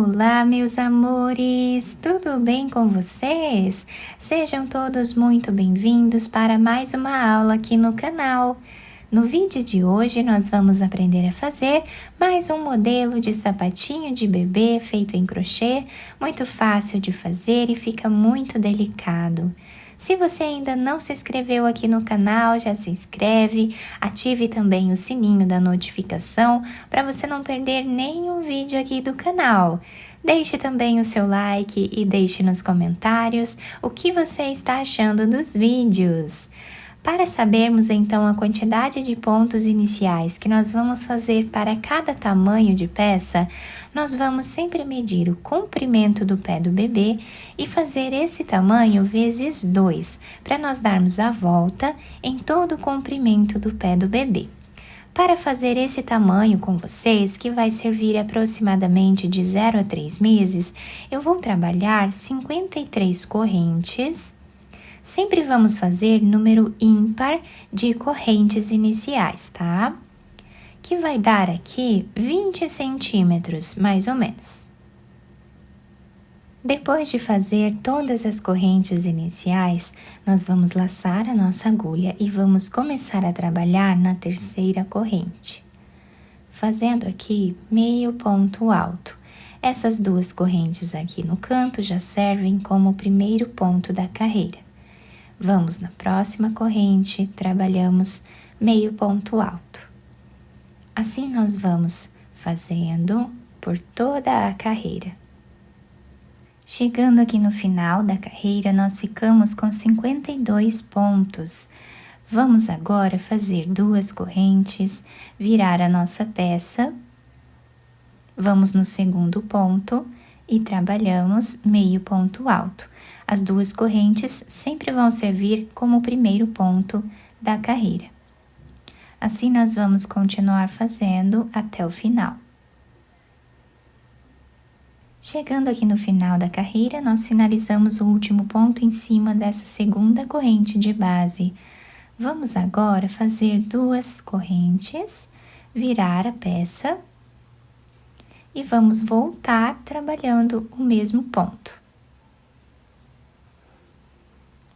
Olá, meus amores! Tudo bem com vocês? Sejam todos muito bem-vindos para mais uma aula aqui no canal. No vídeo de hoje, nós vamos aprender a fazer mais um modelo de sapatinho de bebê feito em crochê, muito fácil de fazer e fica muito delicado. Se você ainda não se inscreveu aqui no canal, já se inscreve, ative também o sininho da notificação para você não perder nenhum vídeo aqui do canal. Deixe também o seu like e deixe nos comentários o que você está achando dos vídeos. Para sabermos então a quantidade de pontos iniciais que nós vamos fazer para cada tamanho de peça, nós vamos sempre medir o comprimento do pé do bebê e fazer esse tamanho vezes 2, para nós darmos a volta em todo o comprimento do pé do bebê. Para fazer esse tamanho com vocês, que vai servir aproximadamente de 0 a 3 meses, eu vou trabalhar 53 correntes. Sempre vamos fazer número ímpar de correntes iniciais, tá? Que vai dar aqui 20 centímetros, mais ou menos. Depois de fazer todas as correntes iniciais, nós vamos laçar a nossa agulha e vamos começar a trabalhar na terceira corrente, fazendo aqui meio ponto alto. Essas duas correntes aqui no canto já servem como o primeiro ponto da carreira. Vamos na próxima corrente, trabalhamos meio ponto alto. Assim nós vamos fazendo por toda a carreira. Chegando aqui no final da carreira, nós ficamos com 52 pontos. Vamos agora fazer duas correntes, virar a nossa peça. Vamos no segundo ponto e trabalhamos meio ponto alto. As duas correntes sempre vão servir como o primeiro ponto da carreira. Assim, nós vamos continuar fazendo até o final. Chegando aqui no final da carreira, nós finalizamos o último ponto em cima dessa segunda corrente de base. Vamos agora fazer duas correntes, virar a peça e vamos voltar trabalhando o mesmo ponto.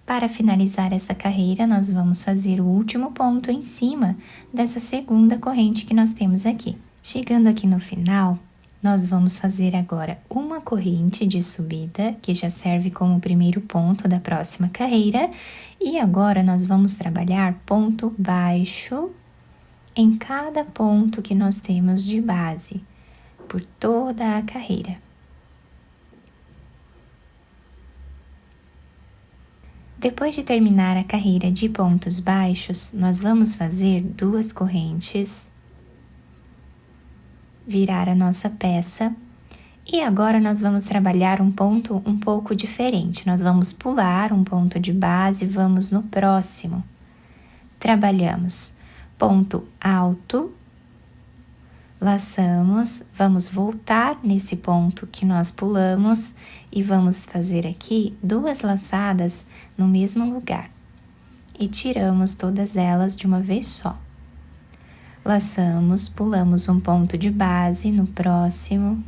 Para finalizar essa carreira, nós vamos fazer o último ponto em cima dessa segunda corrente que nós temos aqui. Chegando aqui no final, nós vamos fazer agora uma corrente de subida, que já serve como o primeiro ponto da próxima carreira, e agora nós vamos trabalhar ponto baixo em cada ponto que nós temos de base, por toda a carreira. Depois de terminar a carreira de pontos baixos, nós vamos fazer duas correntes, virar a nossa peça e agora nós vamos trabalhar um ponto um pouco diferente. Nós vamos pular um ponto de base, vamos no próximo. Trabalhamos ponto alto, laçamos, vamos voltar nesse ponto que nós pulamos e vamos fazer aqui duas laçadas no mesmo lugar e tiramos todas elas de uma vez só. Laçamos, pulamos um ponto de base no próximo,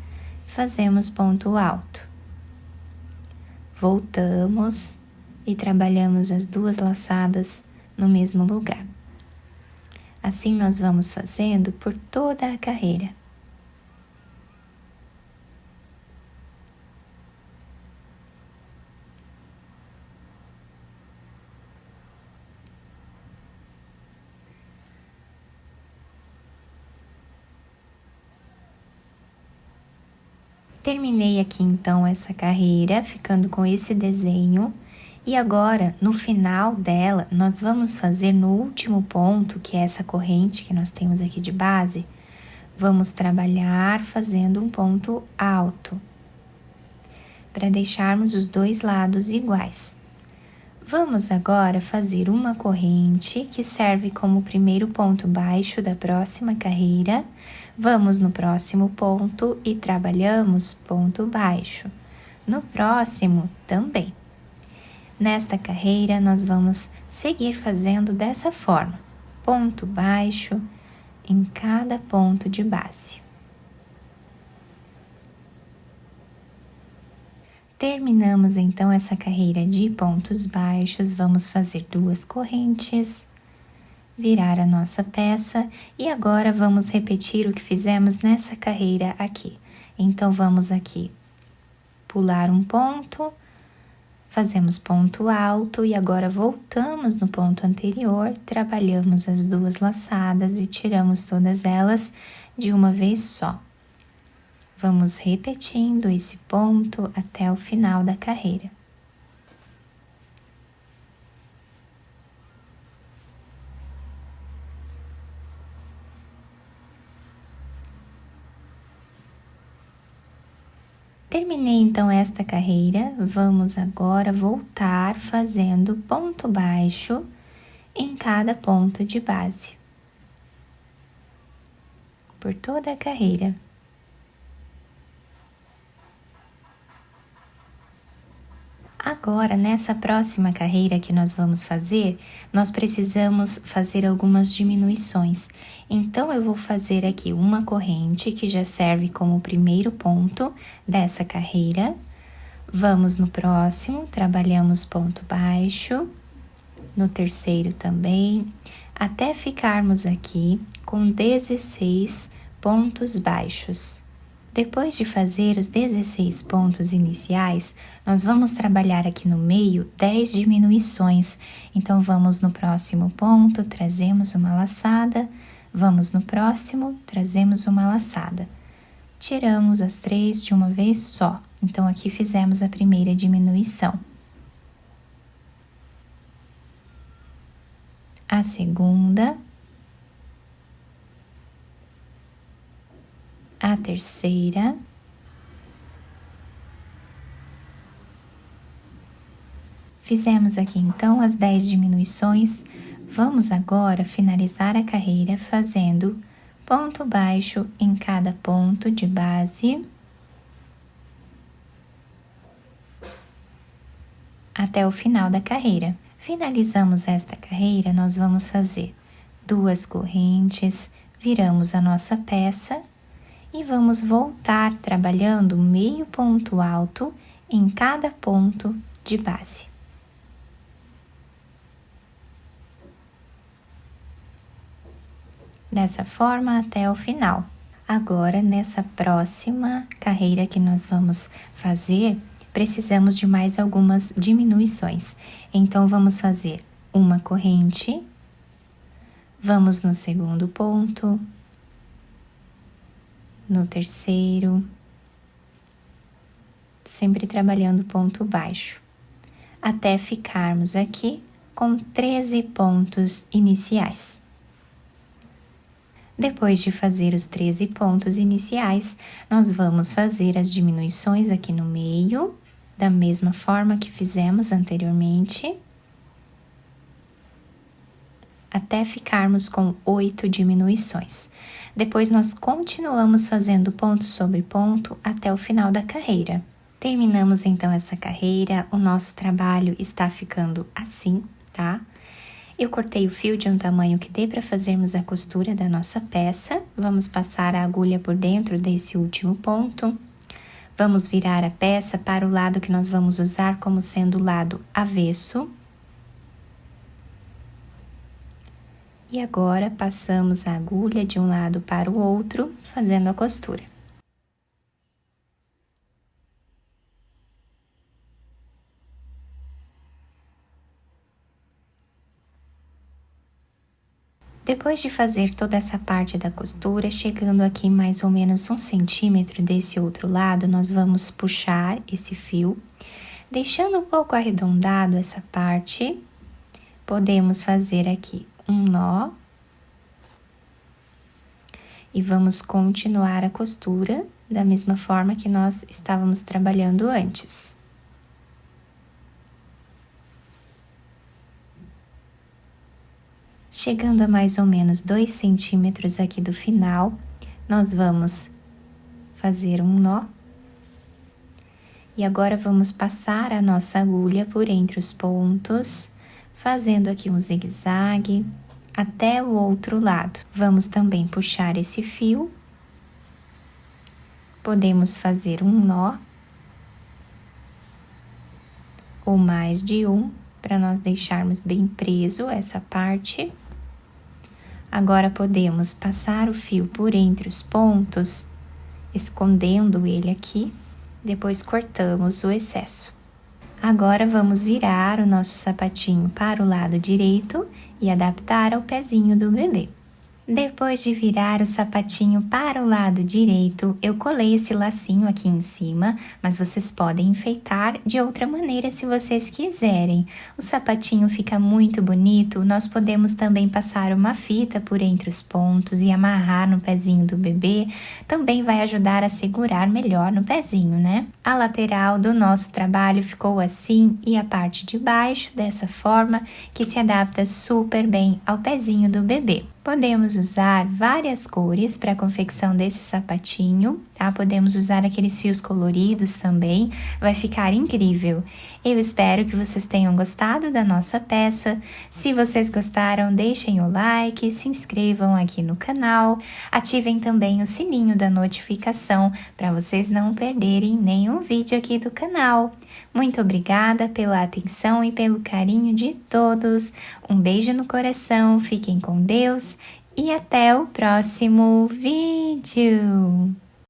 fazemos ponto alto. Voltamos e trabalhamos as duas laçadas no mesmo lugar. Assim nós vamos fazendo por toda a carreira. Terminei aqui então essa carreira, ficando com esse desenho. E agora, no final dela, nós vamos fazer no último ponto, que é essa corrente que nós temos aqui de base, vamos trabalhar fazendo um ponto alto, para deixarmos os dois lados iguais. Vamos agora fazer uma corrente que serve como o primeiro ponto baixo da próxima carreira. Vamos no próximo ponto e trabalhamos ponto baixo. No próximo também. Nesta carreira, nós vamos seguir fazendo dessa forma, ponto baixo em cada ponto de base. Terminamos então essa carreira de pontos baixos, vamos fazer 2 correntes, virar a nossa peça e agora vamos repetir o que fizemos nessa carreira aqui. Então, vamos aqui pular um ponto, fazemos ponto alto e agora voltamos no ponto anterior, trabalhamos as 2 laçadas e tiramos todas elas de uma vez só. Vamos repetindo esse ponto até o final da carreira. Terminei então esta carreira, vamos agora voltar fazendo ponto baixo em cada ponto de base, por toda a carreira. Agora, nessa próxima carreira que nós vamos fazer, nós precisamos fazer algumas diminuições. Então, eu vou fazer aqui uma corrente que já serve como primeiro ponto dessa carreira. Vamos no próximo, trabalhamos ponto baixo, no terceiro também, até ficarmos aqui com 16 pontos baixos. Depois de fazer os 16 pontos iniciais, nós vamos trabalhar aqui no meio 10 diminuições. Então, vamos no próximo ponto, trazemos uma laçada, vamos no próximo, trazemos uma laçada. Tiramos as 3 de uma vez só. Então, aqui fizemos a primeira diminuição. A segunda. A terceira, fizemos aqui então as 10 diminuições, vamos agora finalizar a carreira fazendo ponto baixo em cada ponto de base, até o final da carreira. Finalizamos esta carreira, nós vamos fazer 2 correntes, viramos a nossa peça, e vamos voltar trabalhando meio ponto alto em cada ponto de base. Dessa forma até o final. Agora, nessa próxima carreira que nós vamos fazer, precisamos de mais algumas diminuições. Então, vamos fazer uma corrente, vamos no segundo ponto, no terceiro, sempre trabalhando ponto baixo, até ficarmos aqui com 13 pontos iniciais. Depois de fazer os 13 pontos iniciais, nós vamos fazer as diminuições aqui no meio, da mesma forma que fizemos anteriormente, até ficarmos com 8 diminuições. Depois, nós continuamos fazendo ponto sobre ponto até o final da carreira. Terminamos então essa carreira, o nosso trabalho está ficando assim, tá? Eu cortei o fio de um tamanho que dê para fazermos a costura da nossa peça. Vamos passar a agulha por dentro desse último ponto. Vamos virar a peça para o lado que nós vamos usar como sendo o lado avesso. E agora, passamos a agulha de um lado para o outro, fazendo a costura. Depois de fazer toda essa parte da costura, chegando aqui mais ou menos 1 centímetro desse outro lado, nós vamos puxar esse fio, deixando um pouco arredondado essa parte, podemos fazer aqui um nó e vamos continuar a costura da mesma forma que nós estávamos trabalhando antes. Chegando a mais ou menos 2 centímetros aqui do final, nós vamos fazer um nó. E agora vamos passar a nossa agulha por entre os pontos, fazendo aqui um zigue-zague até o outro lado. Vamos também puxar esse fio. Podemos fazer um nó. ou mais de um, para nós deixarmos bem preso essa parte. Agora podemos passar o fio por entre os pontos, escondendo ele aqui, depois cortamos o excesso. Agora vamos virar o nosso sapatinho para o lado direito e adaptar ao pezinho do bebê. Depois de virar o sapatinho para o lado direito, eu colei esse lacinho aqui em cima, mas vocês podem enfeitar de outra maneira se vocês quiserem. O sapatinho fica muito bonito, nós podemos também passar uma fita por entre os pontos e amarrar no pezinho do bebê, também vai ajudar a segurar melhor no pezinho, né? A lateral do nosso trabalho ficou assim e a parte de baixo dessa forma, que se adapta super bem ao pezinho do bebê. Podemos usar várias cores para a confecção desse sapatinho, tá? Podemos usar aqueles fios coloridos também, vai ficar incrível. Eu espero que vocês tenham gostado da nossa peça. Se vocês gostaram, deixem o like, se inscrevam aqui no canal, ativem também o sininho da notificação para vocês não perderem nenhum vídeo aqui do canal. Muito obrigada pela atenção e pelo carinho de todos. Um beijo no coração, fiquem com Deus e até o próximo vídeo!